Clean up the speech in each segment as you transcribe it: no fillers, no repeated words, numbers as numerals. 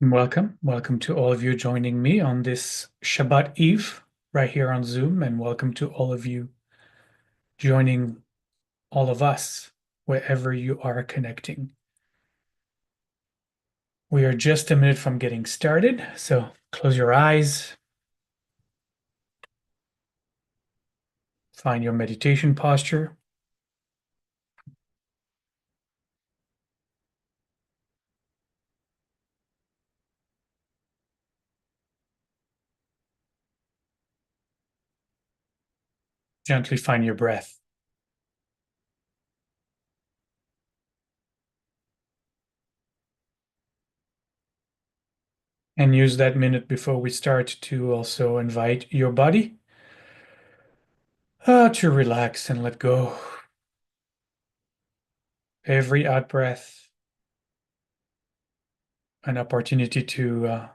Welcome. Welcome to all of you joining me on this Shabbat Eve right here on Zoom, and welcome to all of you joining all of us wherever you are connecting. We are just a minute from getting started, so close your eyes, find your meditation posture. Gently find your breath. And use that minute before we start to also invite your body to relax and let go. Every out breath, an opportunity to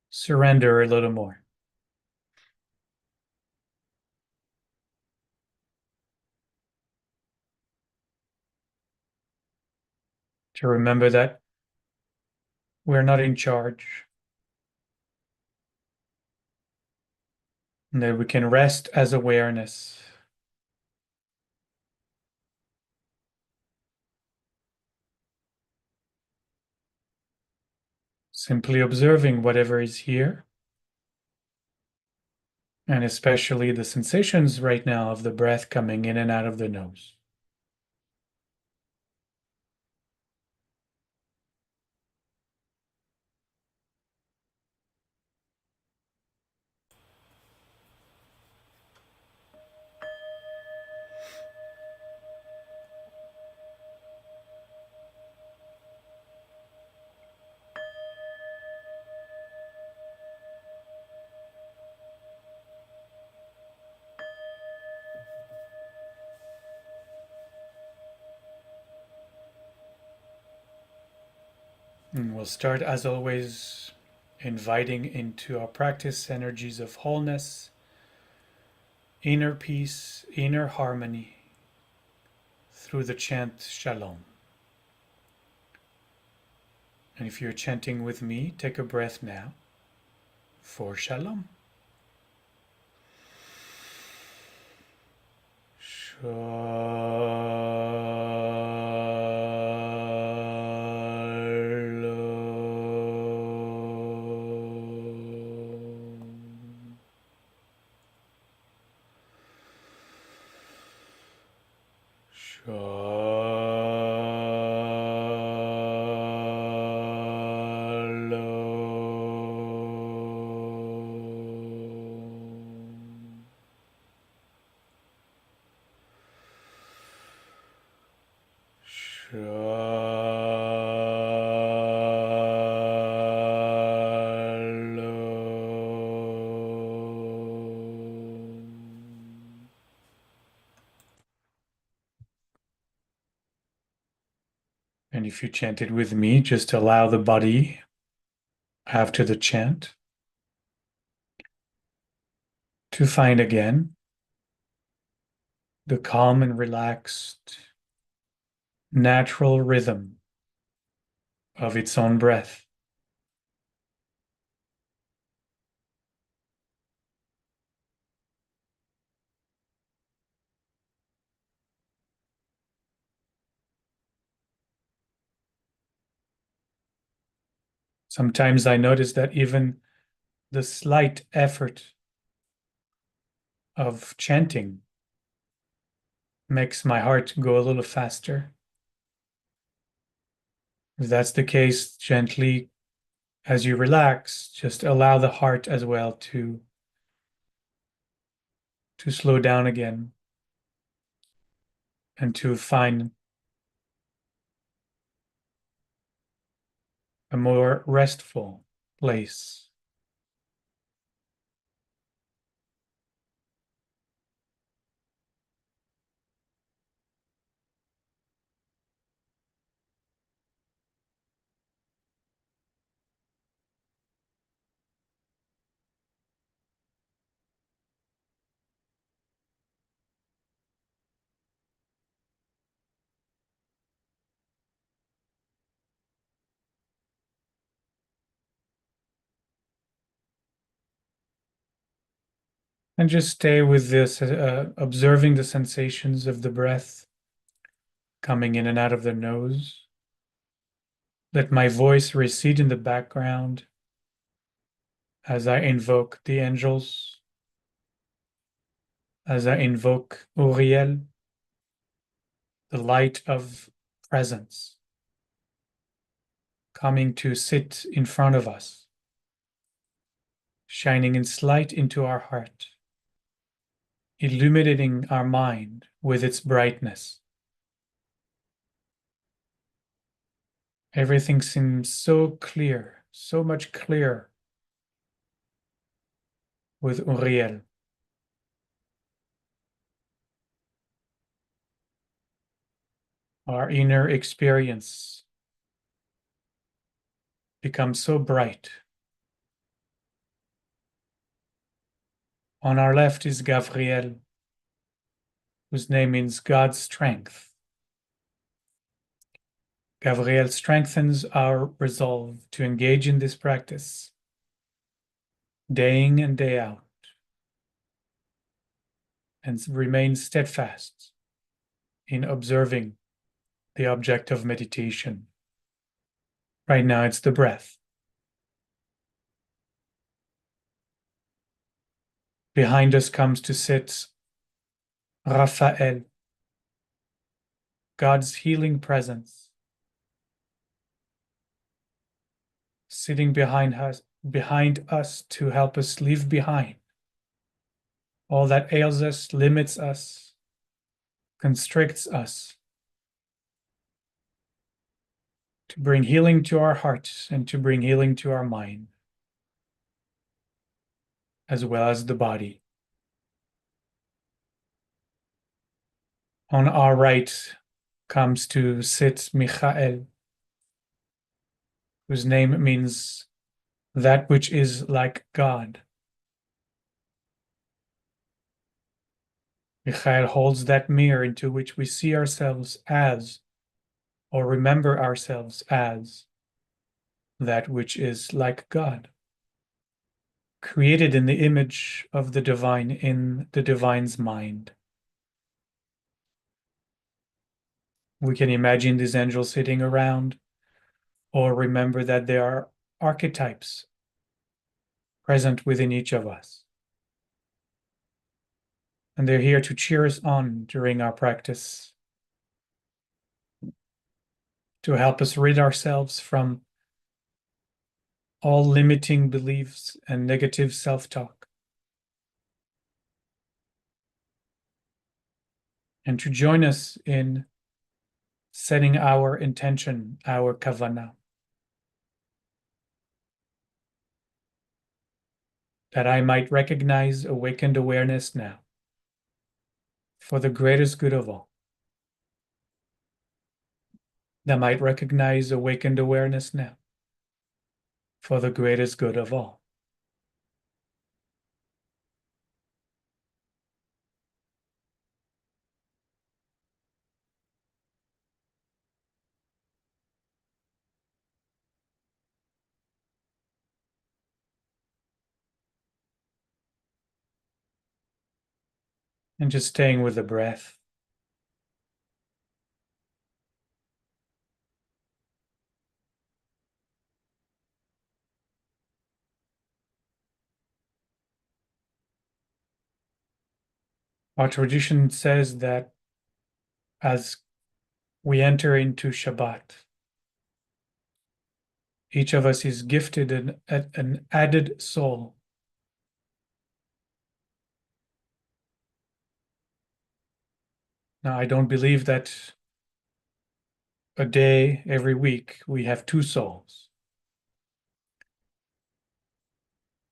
surrender a little more. To remember that we're not in charge, and that we can rest as awareness. Simply observing whatever is here, and especially the sensations right now of the breath coming in and out of the nose. And we'll start, as always, inviting into our practice energies of wholeness, inner peace, inner harmony through the chant Shalom. And if you're chanting with me, take a breath now for Shalom. And if you chant it with me, just allow the body after the chant to find again the calm and relaxed natural rhythm of its own breath. Sometimes I notice that even the slight effort of chanting makes my heart go a little faster. If that's the case, gently, as you relax, just allow the heart as well to slow down again and to find a more restful place. And just stay with this, observing the sensations of the breath coming in and out of the nose. Let my voice recede in the background as I invoke the angels, as I invoke Uriel, the light of presence, coming to sit in front of us, shining its light into our heart, illuminating our mind with its brightness. Everything seems so clear, so much clearer with Uriel. Our inner experience becomes so bright. On our left is Gavriel, whose name means God's strength. Gavriel strengthens our resolve to engage in this practice day in and day out and remain steadfast in observing the object of meditation. Right now, it's the breath. Behind us comes to sit Raphael, God's healing presence, sitting behind us to help us leave behind all that ails us, limits us, constricts us, to bring healing to our hearts and to bring healing to our mind, as well as the body. On our right comes to sit Michael, whose name means that which is like God. Michael holds that mirror into which we see ourselves as, or remember ourselves as, that which is like God, created in the image of the divine, in the divine's mind. We can imagine these angels sitting around, or remember that there are archetypes present within each of us. And they're here to cheer us on during our practice, to help us rid ourselves from all limiting beliefs and negative self-talk, and to join us in setting our intention, our kavanah, that I might recognize awakened awareness now for the greatest good of all. That might recognize awakened awareness now for the greatest good of all. And just staying with the breath. Our tradition says that as we enter into Shabbat, each of us is gifted an added soul. Now, I don't believe that a day every week we have two souls.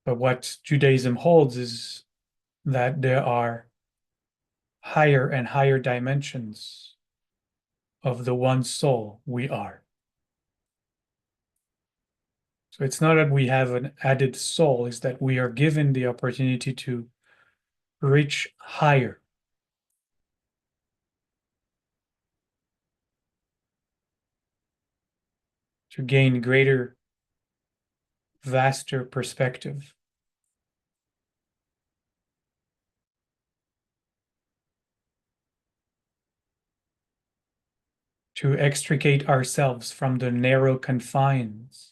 But what Judaism holds is that there are higher and higher dimensions of the one soul we are. So it's not that we have an added soul, it's that we are given the opportunity to reach higher, to gain greater, vaster perspective. to extricate ourselves from the narrow confines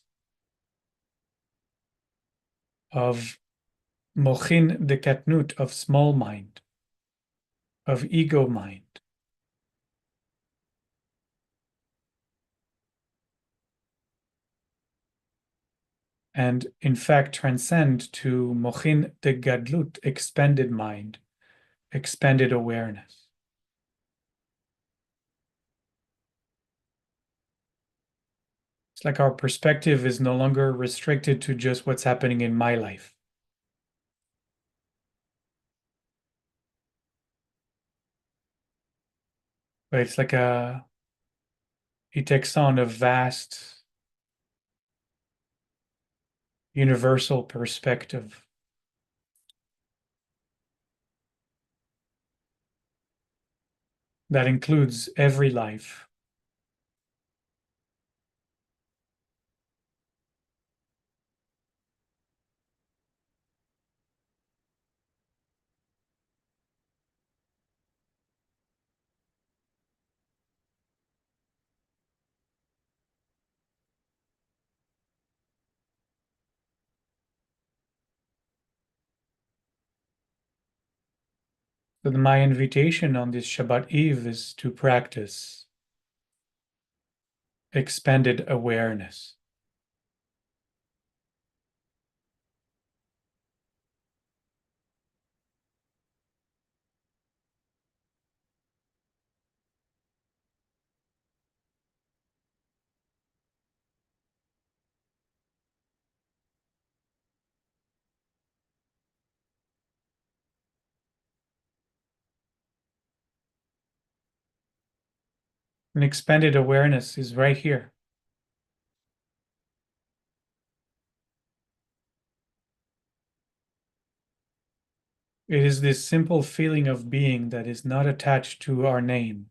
of mochin de katnut, of small mind, of ego mind, and in fact transcend to mochin de gadlut, expanded mind, expanded awareness. It's like our perspective is no longer restricted to just what's happening in my life. But it's like it takes on a vast universal perspective that includes every life. So my invitation on this Shabbat Eve is to practice expanded awareness. And expanded awareness is right here. It is this simple feeling of being that is not attached to our name,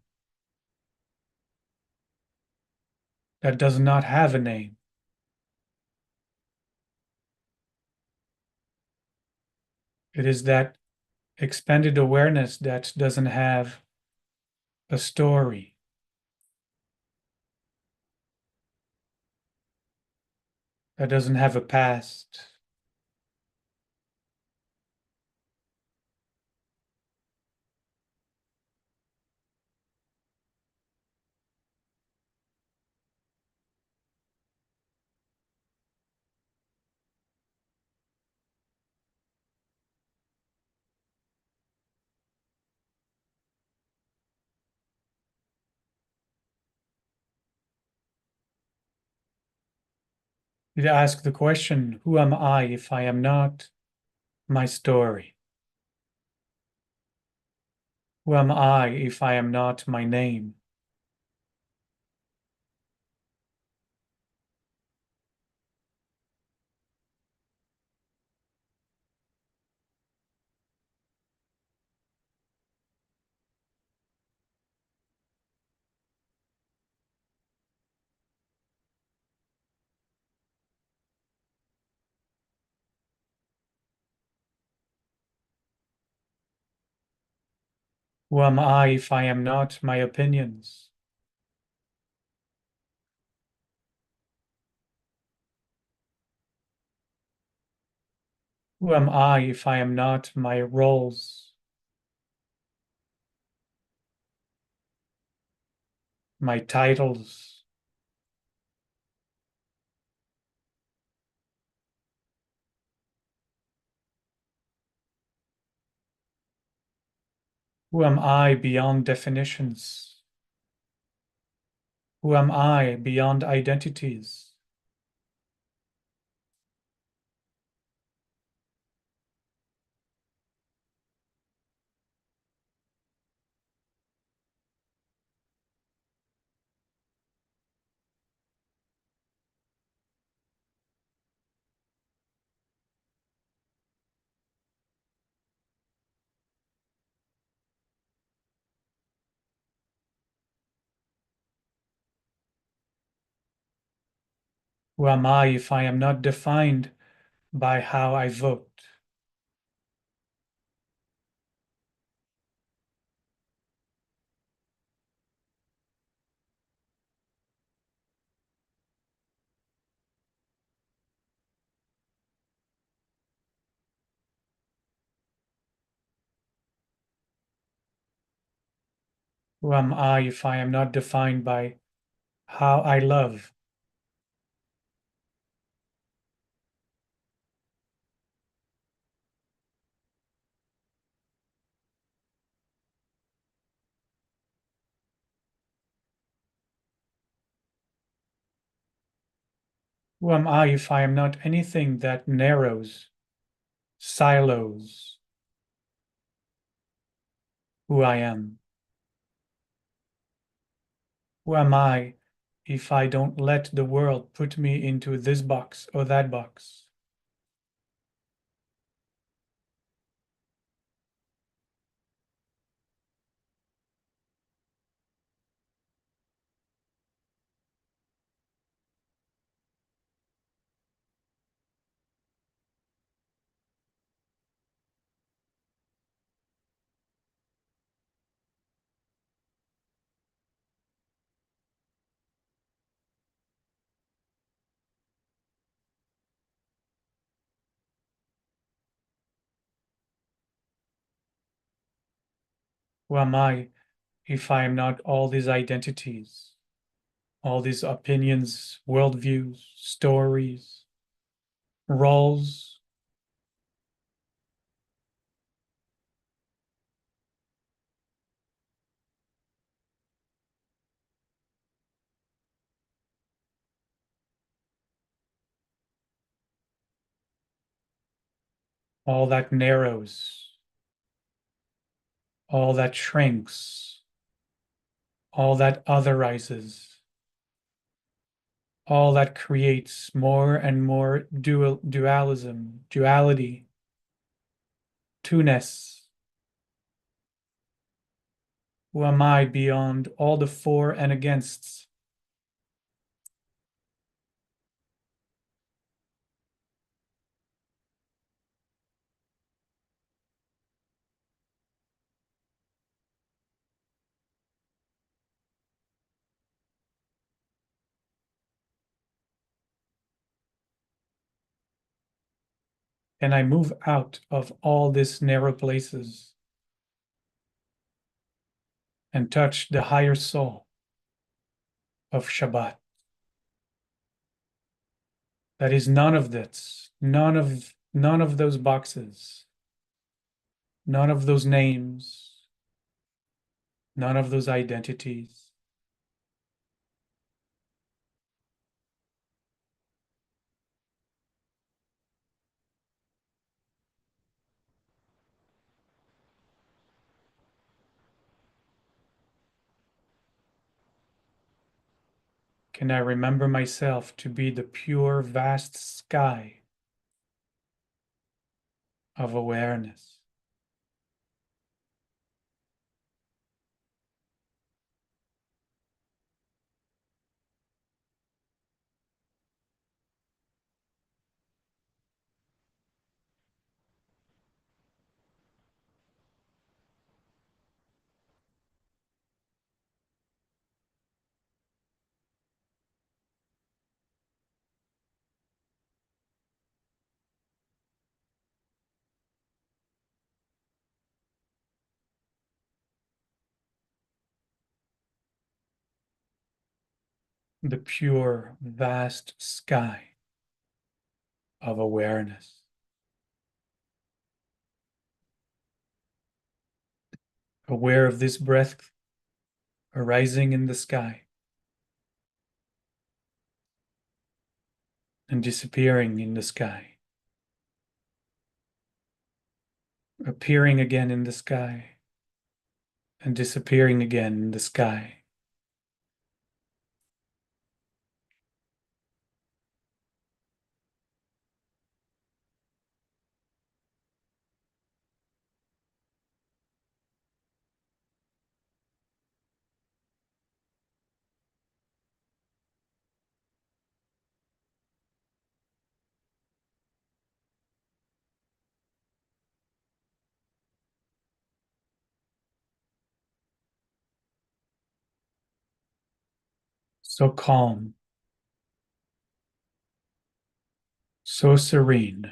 that does not have a name. It is that expanded awareness that doesn't have a story, that doesn't have a past. You ask the question, who am I if I am not my story? Who am I if I am not my name? Who am I if I am not my opinions? Who am I if I am not my roles, my titles? Who am I beyond definitions? Who am I beyond identities? Who am I if I am not defined by how I vote? Who am I if I am not defined by how I love? Who am I if I am not anything that narrows, silos who I am? Who am I if I don't let the world put me into this box or that box? Who am I if I am not all these identities, all these opinions, worldviews, stories, roles, all that narrows, all that shrinks, all that otherizes, all that creates more and more dualism, duality, two-ness? Who am I beyond all the for and againsts? And I move out of all these narrow places and touch the higher soul of Shabbat. That is none of this, none of those boxes, none of those names, none of those identities. Can I remember myself to be the pure, vast sky of awareness? The pure, vast sky of awareness. Aware of this breath arising in the sky and disappearing in the sky, appearing again in the sky and disappearing again in the sky. So calm, so serene,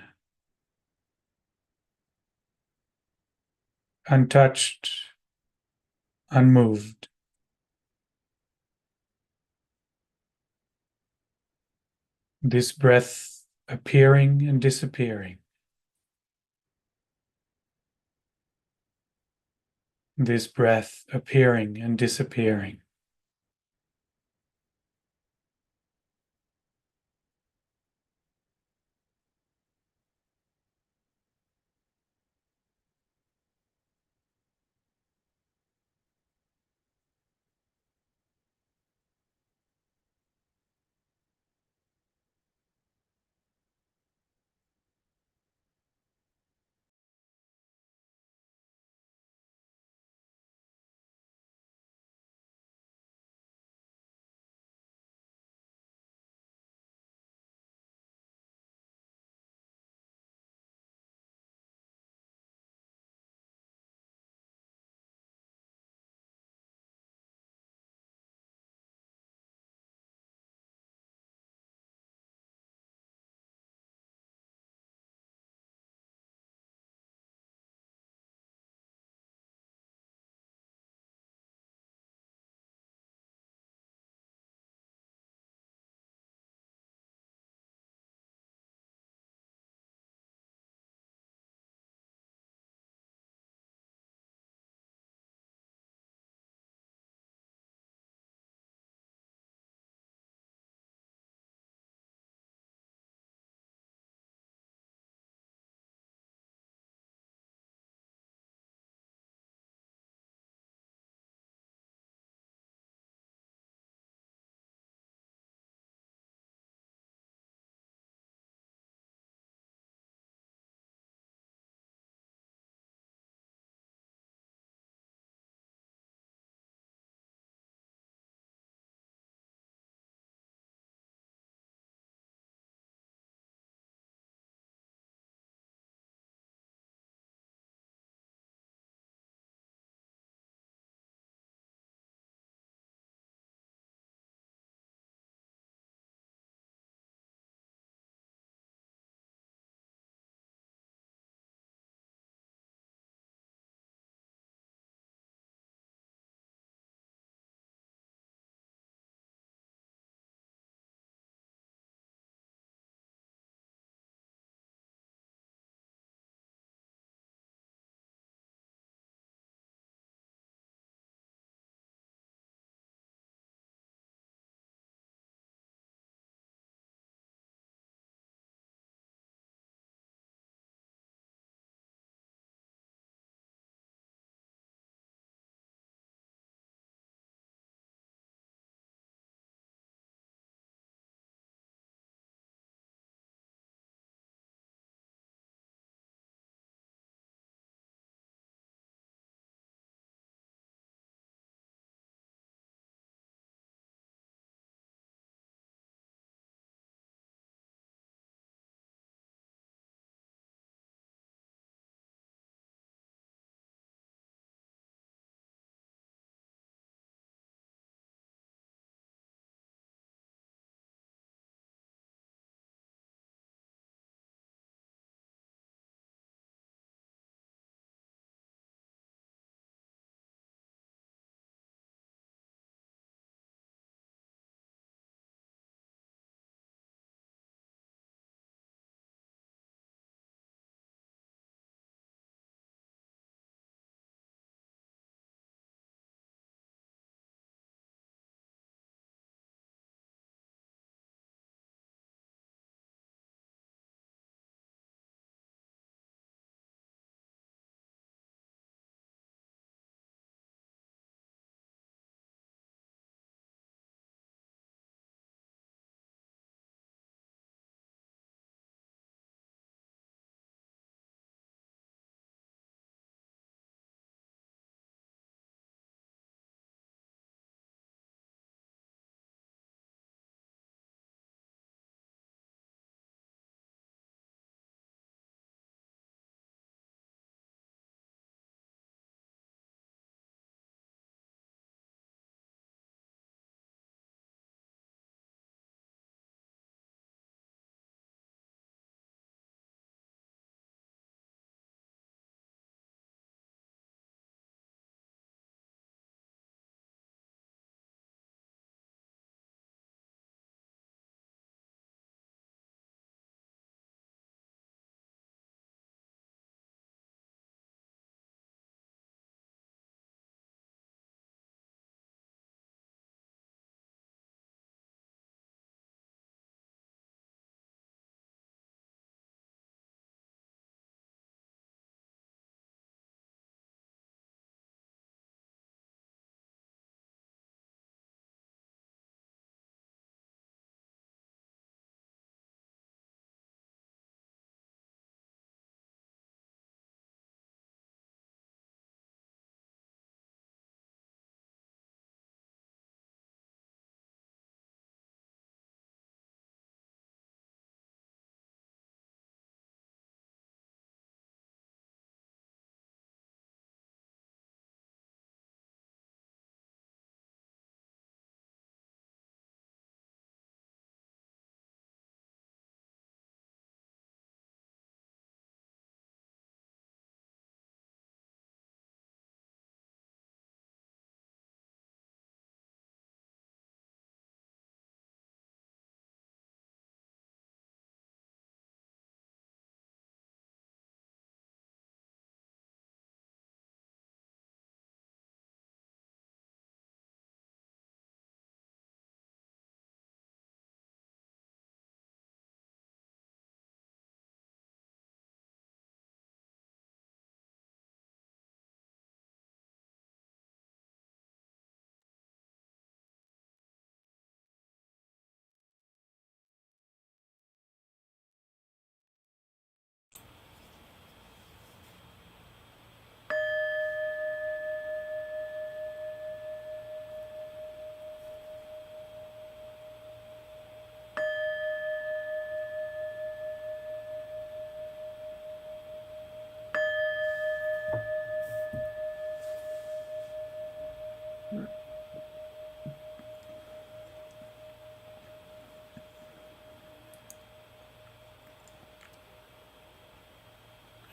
untouched, unmoved. This breath appearing and disappearing. This breath appearing and disappearing.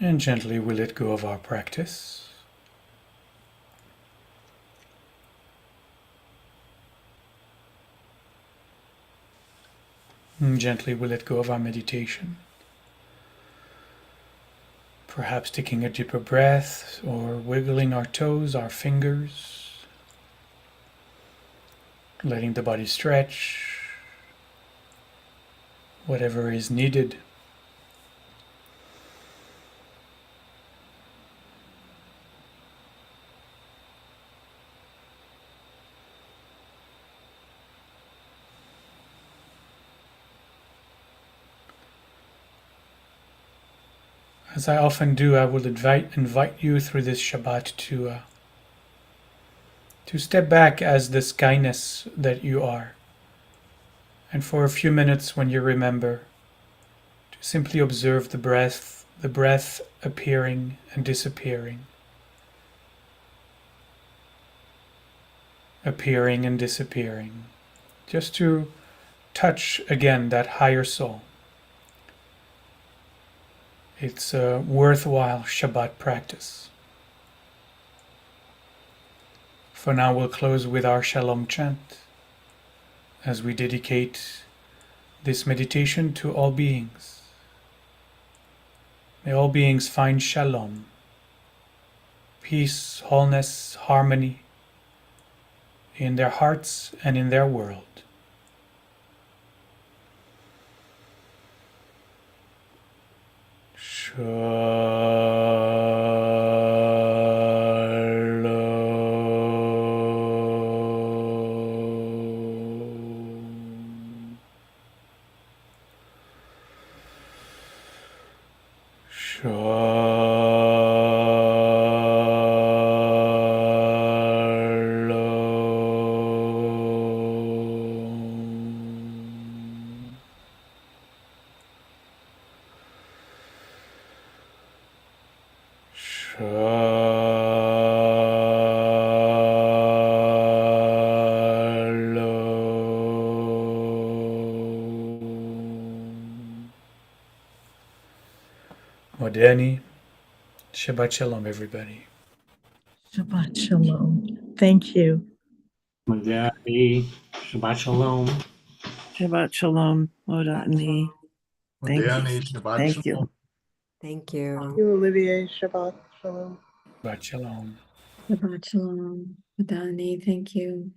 And gently we let go of our practice. And gently we let go of our meditation. Perhaps taking a deeper breath or wiggling our toes, our fingers, letting the body stretch, whatever is needed. As I often do, I will invite you through this Shabbat to step back as the skyness that you are. And for a few minutes, when you remember, to simply observe the breath appearing and disappearing, appearing and disappearing, just to touch again that higher soul. It's a worthwhile Shabbat practice. For now, we'll close with our Shalom chant as we dedicate this meditation to all beings. May all beings find Shalom, peace, wholeness, harmony in their hearts and in their world. Modeni, Shabbat Shalom, everybody. Shabbat Shalom. Thank you. Modani, Shabbat Shalom. Shabbat Shalom, Modani. Thank you. Modani, Shabbat Thank Shalom. you. Thank you. Thank you, Olivier. Shabbat Shalom. Shabbat Shalom. Shabbat Shalom. Madani, thank you.